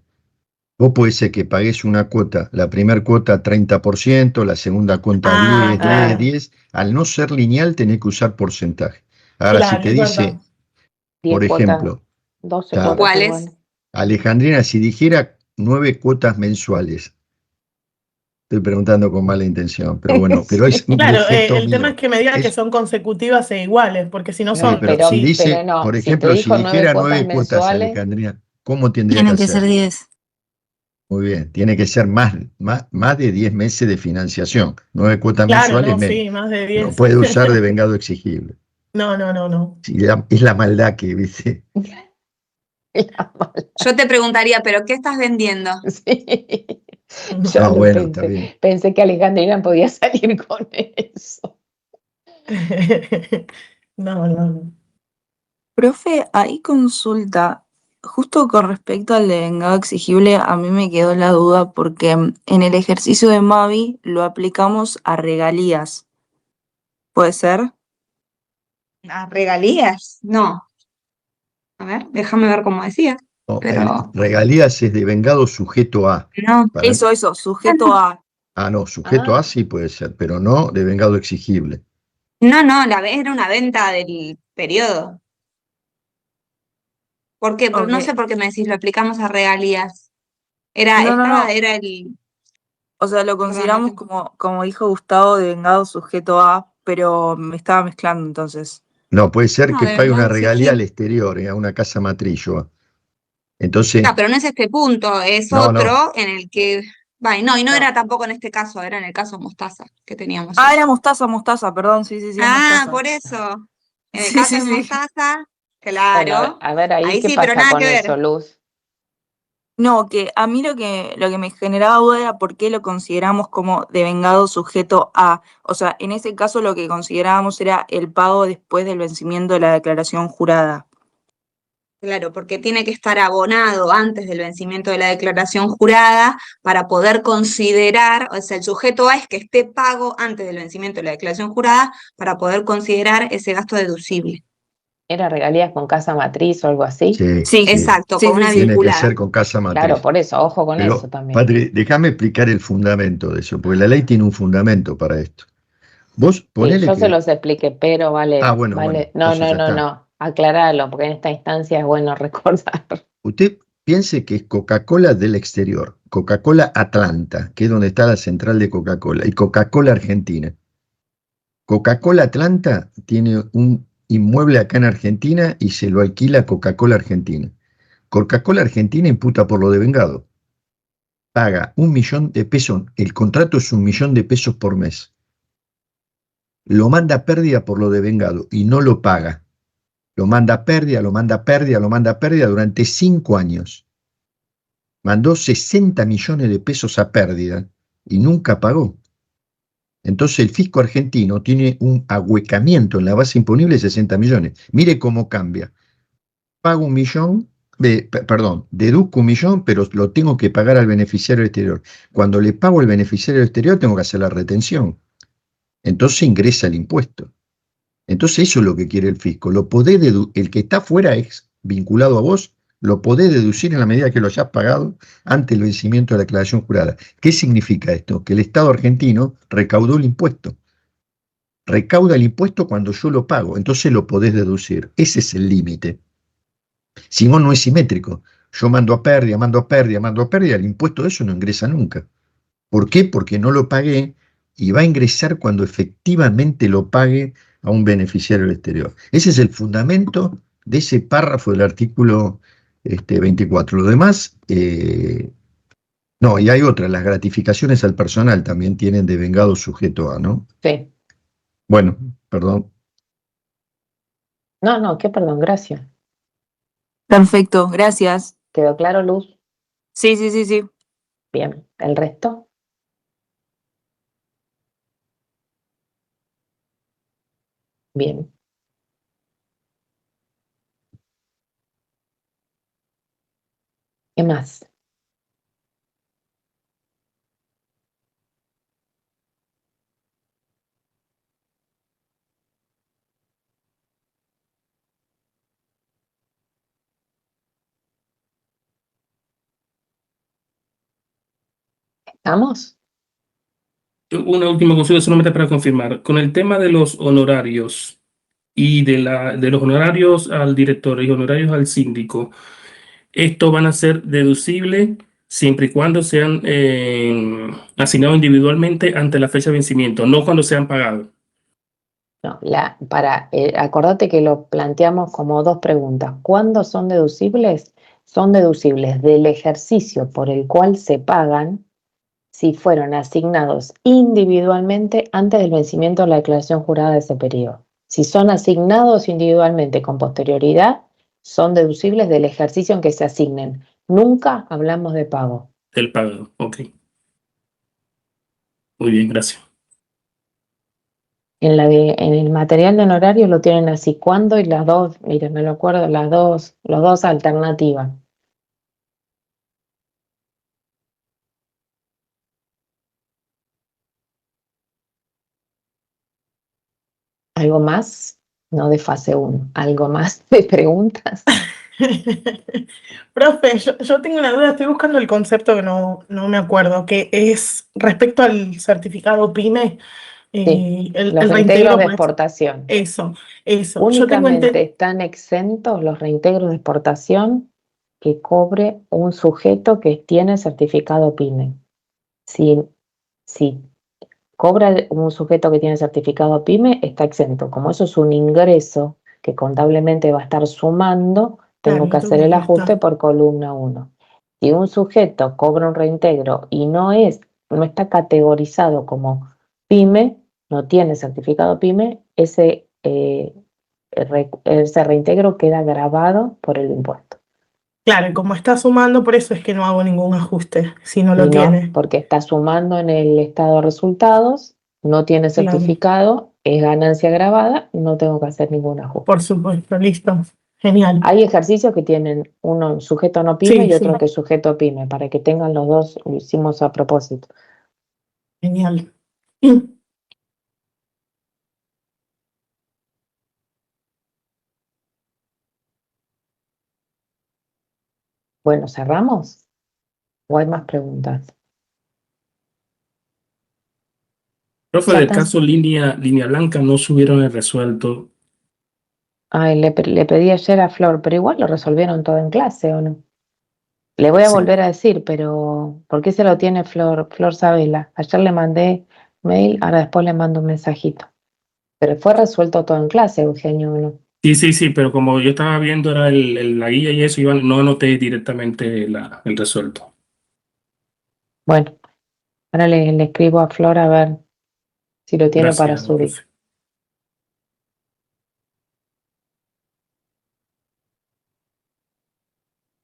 Vos puede ser que pagues una cuota, la primera cuota 30%, la segunda cuota 10, 10, claro. 10. Al no ser lineal tenés que usar porcentaje. Ahora, Claro, si te es dice, verdad. 10 por cuotas, ejemplo, 12 claro, cuotas ¿Cuáles? iguales. Alejandrina, si dijera 9 cuotas mensuales, estoy preguntando con mala intención, pero bueno, pero es un Claro, defecto el tema mío. es que me diga que son consecutivas e iguales, porque si no Sí, son, pero si sí, dice, no, por si te ejemplo, si dijo 9 dijera cuotas 9 cuotas, mensuales, Alejandrina, ¿cómo tendría que Tienen que ser hacer? 10. Muy bien, tiene que ser más de 10 meses de financiación, 9 cuotas claro, mensuales no, menos. sí, más de No 10. puede usar de vengado exigible. No. Sí, es la maldad que, ¿viste? la mala. Yo te preguntaría, ¿pero qué estás vendiendo? Sí. Ya No, lo bueno, está pensé. bien. Pensé que Alejandrina podía salir con eso. No. Profe, ahí consulta, justo con respecto al devengado exigible, a mí me quedó la duda porque en el ejercicio de Mavi lo aplicamos a regalías. ¿Puede ser? ¿A regalías? No. A ver, déjame ver cómo decía. No, Pero regalías es de vengado sujeto a. no. Eso, sujeto a. No, sujeto a sí puede ser, pero no de vengado exigible. No, era una venta del periodo. ¿Por qué? Porque no Ok. sé por qué me decís, lo aplicamos a regalías. No. Era el. O sea, lo Perdón, no consideramos te- como dijo Gustavo, devengado sujeto a, pero me estaba mezclando entonces. No, puede ser No, que de pague verdad, una regalía exigir. al exterior, a una casa matriz. Entonces, No, pero no es este punto, es no. otro en el que. Va, y no No. era tampoco en este caso, era en el caso Mostaza que teníamos Ah, eso. era mostaza, perdón, sí, es Ah, mostaza. por eso. En el Sí, caso sí, de sí. Mostaza, Bueno, claro. a ver ahí Ahí qué sí, pero pasa nada con que eso, ver. Luz. No, que a mí lo que me generaba duda era por qué lo consideramos como devengado sujeto a. O sea, en ese caso lo que considerábamos era el pago después del vencimiento de la declaración jurada. Claro, porque tiene que estar abonado antes del vencimiento de la declaración jurada para poder considerar, o sea, el sujeto A es que esté pago antes del vencimiento de la declaración jurada para poder considerar ese gasto deducible. ¿Era regalías con casa matriz o algo así? Sí, Sí, sí, Exacto, con una tiene que vinculada. ser con casa Claro, matriz. por eso, ojo con eso Pero, también. Patri, déjame explicar el fundamento de eso, porque la ley tiene un fundamento para esto. Vos Sí, ponele yo se que... los expliqué, pero Bueno, vale, entonces ya está. no, aclararlo, porque en esta instancia es bueno recordar. Usted piense que es Coca-Cola del exterior, Coca-Cola Atlanta, que es donde está la central de Coca-Cola, y Coca-Cola Argentina. Coca-Cola Atlanta tiene un inmueble acá en Argentina y se lo alquila a Coca-Cola Argentina. Coca-Cola Argentina imputa por lo devengado. Paga 1.000.000 de pesos, el contrato es 1.000.000 de pesos por mes. Lo manda a pérdida por lo devengado y no lo paga. Lo manda a pérdida durante 5 años. Mandó 60 millones de pesos a pérdida y nunca pagó. Entonces el fisco argentino tiene un ahuecamiento en la base imponible de 60 millones. Mire cómo cambia. Pago 1.000.000 perdón, deduzco 1.000.000, pero lo tengo que pagar al beneficiario exterior. Cuando le pago al beneficiario exterior, tengo que hacer la retención. Entonces ingresa el impuesto. Entonces eso es lo que quiere el fisco. El que está fuera es vinculado a vos, lo podés deducir en la medida que lo hayas pagado ante el vencimiento de la declaración jurada. ¿Qué significa esto? Que el Estado argentino recaudó el impuesto. Recauda el impuesto cuando yo lo pago, entonces lo podés deducir. Ese es el límite. Si no, no es simétrico. Yo mando a pérdida, mando a pérdida, mando a pérdida, el impuesto de eso no ingresa nunca. ¿Por qué? Porque no lo pagué y va a ingresar cuando efectivamente lo pague a un beneficiario del exterior. Ese es el fundamento de ese párrafo del artículo 24. Lo demás, no, y hay otra, las gratificaciones al personal también tienen devengado sujeto a, ¿no? Sí. Bueno, perdón. No, qué perdón, gracias. Perfecto, gracias. ¿Quedó claro, Luz? Sí, sí, sí, sí. Bien. ¿El resto? Bien. ¿Qué más? ¿Estamos? Una última consulta solamente para confirmar. Con el tema de los honorarios y de los honorarios al director y honorarios al síndico, estos van a ser deducibles siempre y cuando sean asignados individualmente ante la fecha de vencimiento, no cuando sean pagados. No, acordate que lo planteamos como dos preguntas. ¿Cuándo son deducibles? Son deducibles del ejercicio por el cual se pagan si fueron asignados individualmente antes del vencimiento de la declaración jurada de ese periodo. Si son asignados individualmente con posterioridad, son deducibles del ejercicio en que se asignen. Nunca hablamos de pago. Del pagado, ok. Muy bien, gracias. En el material de honorario lo tienen así. ¿Cuándo? Y las dos, miren, me lo acuerdo, las dos alternativas. ¿Algo más? No de fase 1. ¿Algo más de preguntas? Profe, yo tengo una duda, estoy buscando el concepto que no me acuerdo, que es respecto al certificado PYME, Sí, el los reintegros reintegro de por exportación. eso. Únicamente están exentos los reintegros de exportación que cobre un sujeto que tiene certificado PYME. Si cobra un sujeto que tiene certificado PYME, está exento. Como eso es un ingreso que contablemente va a estar sumando, tengo que hacer el ajuste por columna 1. Si un sujeto cobra un reintegro y no está categorizado como PYME, no tiene certificado PYME, ese reintegro queda grabado por el impuesto. Claro, y como está sumando, por eso es que no hago ningún ajuste, si no lo Y no, tiene. porque está sumando en el estado de resultados, no tiene Claro. certificado, es ganancia grabada, no tengo que hacer ningún ajuste. Por supuesto, listo. Genial. Hay ejercicios que tienen uno sujeto no PYME y Sí, otro sí. que es sujeto PYME, para que tengan los dos, lo hicimos a propósito. Genial. Bueno, ¿cerramos? ¿O hay más preguntas? Profe, Ya del están. caso línea blanca no se hubieron resuelto. Ay, le pedí ayer a Flor, pero igual lo resolvieron todo en clase, ¿o no? Le voy a Sí. volver a decir, pero ¿por qué se lo tiene Flor Sabela? Ayer le mandé mail, ahora después le mando un mensajito. Pero fue resuelto todo en clase, Eugenio, ¿o no? Sí, pero como yo estaba viendo era la guía y eso, no anoté directamente el resuelto. Bueno, ahora le escribo a Flor a ver si lo tiene para Gracias, subir. profe.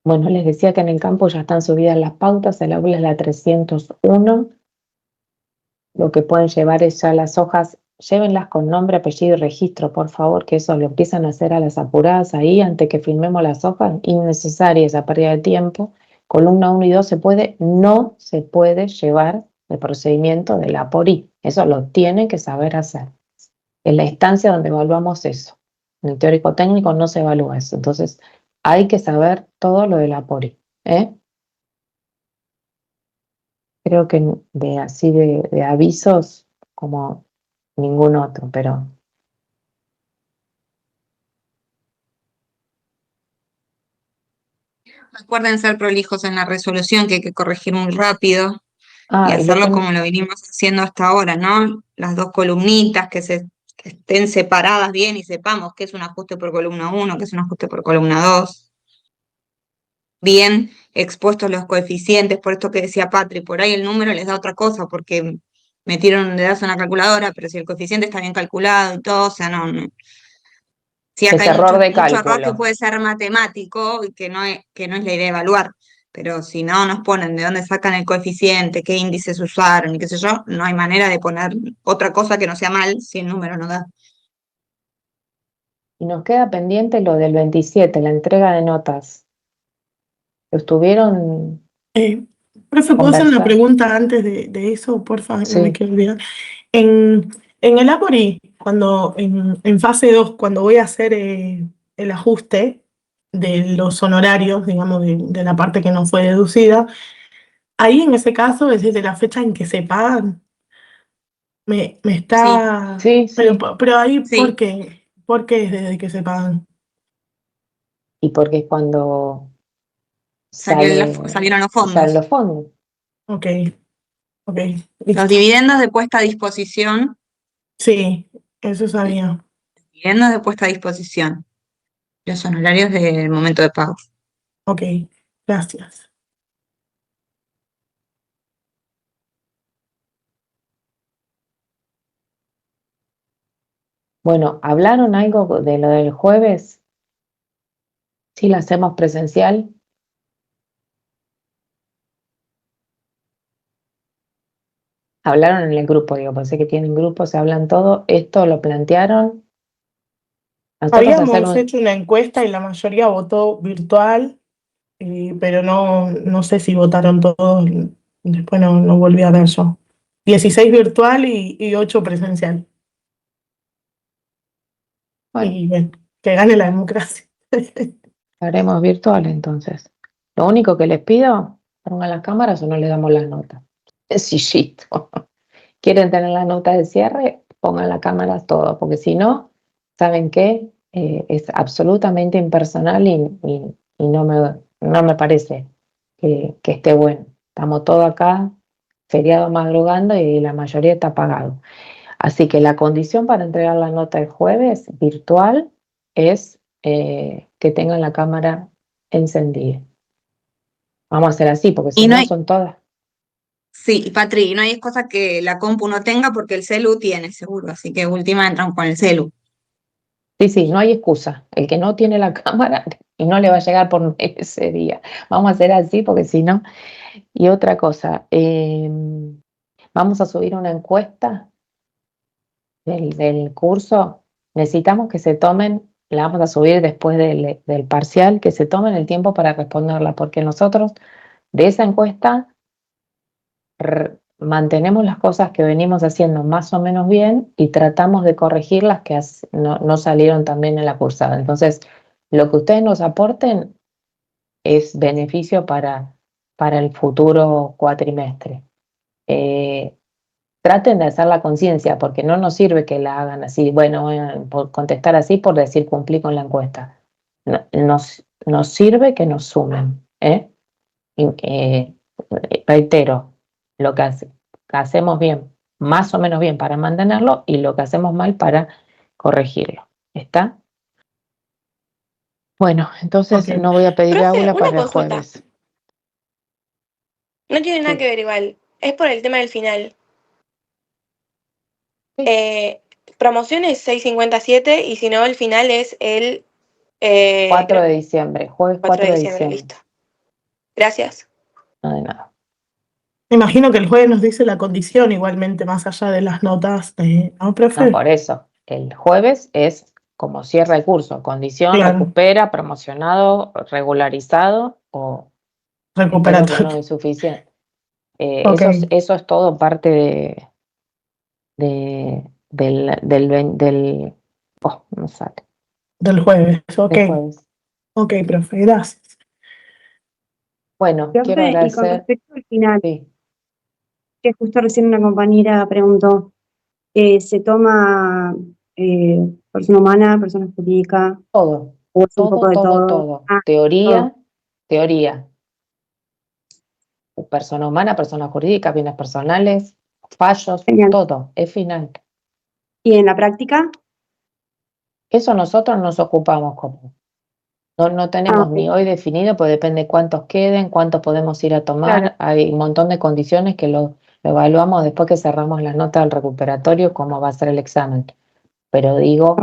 Bueno, les decía que en el campo ya están subidas las pautas, el aula es la 301. Lo que pueden llevar es ya las hojas llévenlas con nombre, apellido y registro, por favor, que eso lo empiezan a hacer a las apuradas ahí antes que firmemos las hojas. Innecesaria esa pérdida de tiempo. Columna 1 y 2 no se puede llevar el procedimiento de la PORI. Eso lo tienen que saber hacer. En la instancia donde evaluamos eso. En el teórico técnico no se evalúa eso. Entonces, hay que saber todo lo de la PORI. Creo que así de avisos como ningún otro, pero Recuerden ser prolijos en la resolución, que hay que corregir muy rápido y y lo hacerlo que como lo venimos haciendo hasta ahora, ¿no? Las dos columnitas que estén separadas bien y sepamos qué es un ajuste por columna 1, qué es un ajuste por columna 2. Bien expuestos los coeficientes, por esto que decía Patri, por ahí el número les da otra cosa, porque metieron un dedazo en la calculadora, pero si el coeficiente está bien calculado y todo, o sea, no. Sí, acá es hay error de mucho error que cálculo. puede ser matemático y que no es la idea de evaluar. Pero si no nos ponen de dónde sacan el coeficiente, qué índices usaron y qué sé yo, no hay manera de poner otra cosa que no sea mal si el número no da. Y nos queda pendiente lo del 27, la entrega de notas. ¿Lo estuvieron Profe, ¿puedo hacer una conversando? pregunta antes de eso? Porfa, no me Sí, quiero olvidar. En el APORI, cuando en fase 2, cuando voy a hacer el ajuste de los honorarios, digamos, de la parte que no fue deducida, ahí en ese caso es desde la fecha en que se pagan. Me Sí, está. sí, sí. Pero ahí, ¿por sí, qué? ¿Por qué es desde que se pagan? Y porque es cuando salieron los salen fondos. los fondos. Ok, ok, Los listo. dividendos de puesta a disposición, Sí, eso sabía. dividendos de puesta a disposición, los honorarios del momento de pago. Ok, gracias. Bueno, ¿hablaron algo de lo del jueves? Si lo hacemos presencial. Hablaron en el grupo, digo, pensé que tienen grupo, se hablan todo. Esto lo plantearon. Nosotros hacer Habíamos hecho una encuesta y la mayoría votó virtual, pero no sé si votaron todos. Después no volví a ver yo. 16 virtual y 8 presencial. bueno, Y bueno, que gane la democracia. haremos virtual entonces. Lo único que les pido, pongan las cámaras o no le damos las notas. Sencillito. ¿Quieren tener las notas de cierre? Pongan las cámaras todo, porque si no, ¿saben qué? Es absolutamente impersonal y no me parece que esté bueno. Estamos todos acá, feriado madrugando y la mayoría está pagado. Así que la condición para entregar la nota el jueves virtual es que tengan la cámara encendida. Vamos a hacer así, porque si Y no no hay, son todas. sí, Patri, y no hay cosa que la compu no tenga porque el celu tiene seguro, así que última entran con el celu. Sí, sí, no hay excusa. El que no tiene la cámara y no le va a llegar por ese día. Vamos a hacer así porque si no. Y otra cosa, vamos a subir una encuesta del curso. Necesitamos que se tomen, la vamos a subir después del parcial, que se tomen el tiempo para responderla, porque nosotros de esa encuesta mantenemos las cosas que venimos haciendo más o menos bien y tratamos de corregir las que no salieron tan bien en la cursada. Entonces, lo que ustedes nos aporten es beneficio para el futuro cuatrimestre. Traten de hacer la conciencia, porque no nos sirve que la hagan así, bueno, por contestar así por decir cumplí con la encuesta. Nos sirve que nos sumen, ¿eh? Reitero, lo que hacemos bien, más o menos bien para mantenerlo y lo que hacemos mal para corregirlo. ¿Está? Bueno, entonces Ok. no voy a pedir Profe, aula una para el consulta. jueves. No tiene nada Sí, que ver igual. Es por el tema del final. sí. Promoción es 6:57 y si no, el final es el 4 de diciembre, jueves 4 4 de de diciembre. diciembre. Listo. Gracias. No de nada. Me imagino que el jueves nos dice la condición igualmente, más allá de las notas, ¿no, profe? No, por eso. El jueves es como cierra el curso. Condición, Claro. recupera, promocionado, regularizado o espero que no Recuperatorio. es suficiente. Ok. Eso es todo parte del oh, no me sale, Del jueves. Ok. del jueves. Ok, profe, gracias. Bueno, quiero Profe, y con agradecer. respecto al final, Sí, que justo recién una compañera preguntó, ¿se toma persona humana, persona jurídica, todo, o es un poco todo, de todo, todo? todo. Ah, todo. Teoría. Persona humana, persona jurídica, bienes personales, fallos, Genial. todo, es final. ¿Y en la práctica? Eso nosotros nos ocupamos como. No tenemos ok. ni hoy definido, pues depende cuántos queden, cuántos podemos ir a tomar. Claro. Hay un montón de condiciones que lo evaluamos después que cerramos las notas del recuperatorio, cómo va a ser el examen. Pero digo,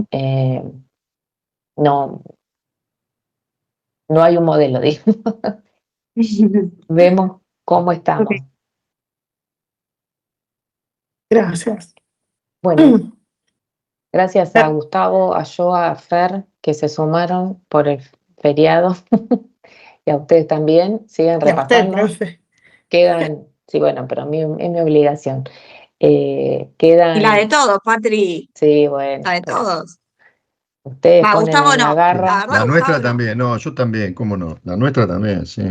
no hay un modelo, digo. Vemos cómo estamos. Ok. Gracias. Bueno, gracias a Gustavo, a Joa, a Fer, que se sumaron por el feriado. Y a ustedes también, sigan Y a usted, repasando. profe. Quedan, sí, bueno, pero es mi obligación. Y Quedan, la de todos, Patri. sí, bueno, La de pero todos. ustedes Va, ponen Gustavo en la no. garra. La verdad, La nuestra Gustavo no. también, no, yo también, cómo no. La nuestra también, sí.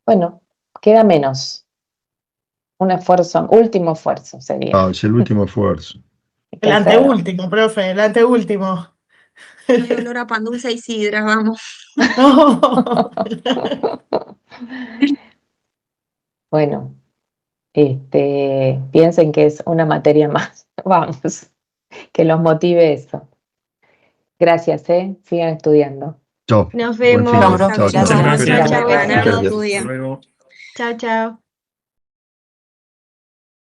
Bueno, queda menos. Un esfuerzo, último esfuerzo sería. Ah, es el último esfuerzo. Hay que El hacerlo. anteúltimo, profe, el anteúltimo. Hay olor a pan dulce y sidra, vamos. Bueno, piensen que es una materia más. Vamos, que los motive eso. Gracias, sigan estudiando. Chao. Nos Buen fin de- vemos. Chao, profe, chao, chao. Muchas gracias. gracias. Chao, Chao. buenas Muchas noches, gracias. tu día. Hasta luego. Chao, chao.